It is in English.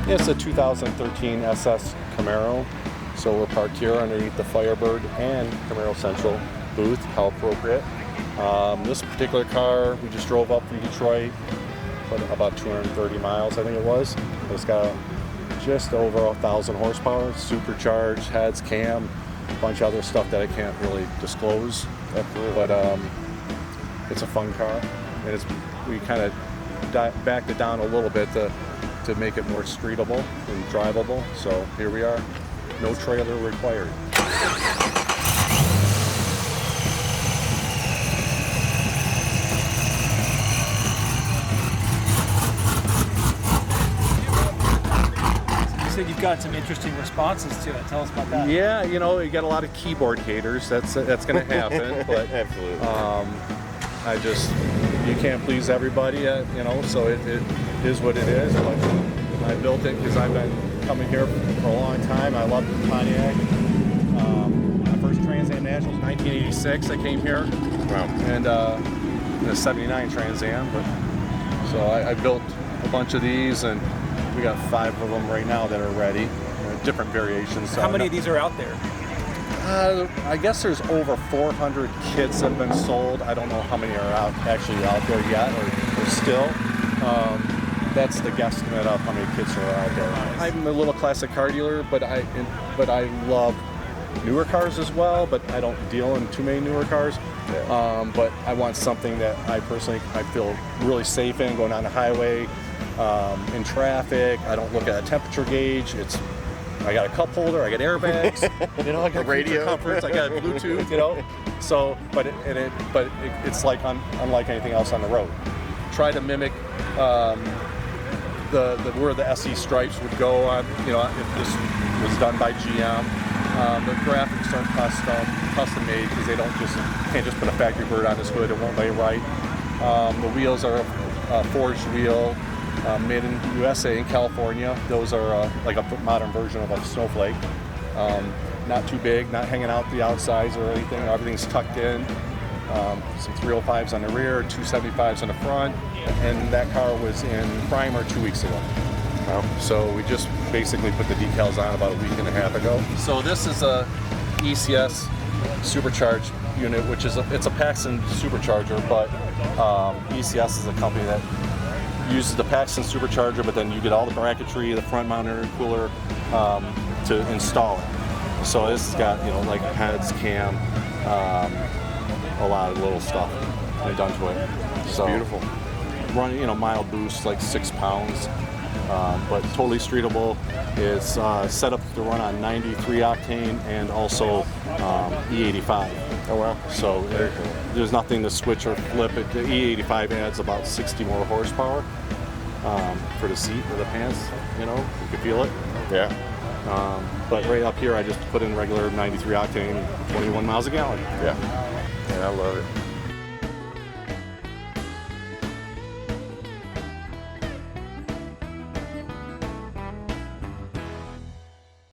It's a 2013 SS Camaro. So we're parked here underneath the Firebird and Camaro Central booth. How appropriate. This particular car we just drove up from Detroit, about 230 miles I think it was. It's got just over 1,000 horsepower, supercharged, heads, cam, a bunch of other stuff that I can't really disclose. But it's a fun car, and we kind of backed it down a little bit to make it more streetable and drivable. So here we are, no trailer required. You've got some interesting responses to it. Tell us about that. Yeah, you got a lot of keyboard haters. That's going to happen. But absolutely. You can't please everybody. So it is what it is. But I built it because I've been coming here for a long time. I love Pontiac. My first Trans Am National was 1986. I came here. Wow. And a '79 Trans Am. So I built a bunch of these, and we got 5 of them right now that are ready, different variations. How many of these are out there? I guess there's over 400 kits that have been sold. I don't know how many are actually out there yet or still. That's the guesstimate of how many kits are out there. I'm a little classic car dealer, but I love newer cars as well, but I don't deal in too many newer cars. But I want something that I feel really safe in, going on the highway. In traffic, I don't look at a temperature gauge. I got a cup holder, I got airbags, I got radio, comforts, I got Bluetooth, So, it's like unlike anything else on the road. Try to mimic where the SE stripes would go on. If this was done by GM. The graphics are custom made because can't just put a factory bird on this hood. It won't lay right. The wheels are a forged wheel. Made in USA in California. Those are like a modern version of a snowflake. Not too big, not hanging out the outsides or anything. Everything's tucked in. Some 305s on the rear, 275s on the front. And that car was in primer 2 weeks ago. So we just basically put the decals on about a week and a half ago. So this is a ECS supercharged unit, which is it's a Paxton supercharger, but ECS is a company that uses the Paxton supercharger, but then you get all the bracketry, the front mounted cooler to install it. So this has got like heads, cam, a lot of little stuff done to it. So beautiful. Running mild boost, like 6 pounds, but totally streetable. It's set up to run on 93 octane and also E85. Oh wow! So there's nothing to switch or flip it. The E85 adds about 60 more horsepower for the seat or the pants. You can feel it. Yeah. But right up here, I just put in regular 93 octane, 21 miles a gallon. Yeah. I love it.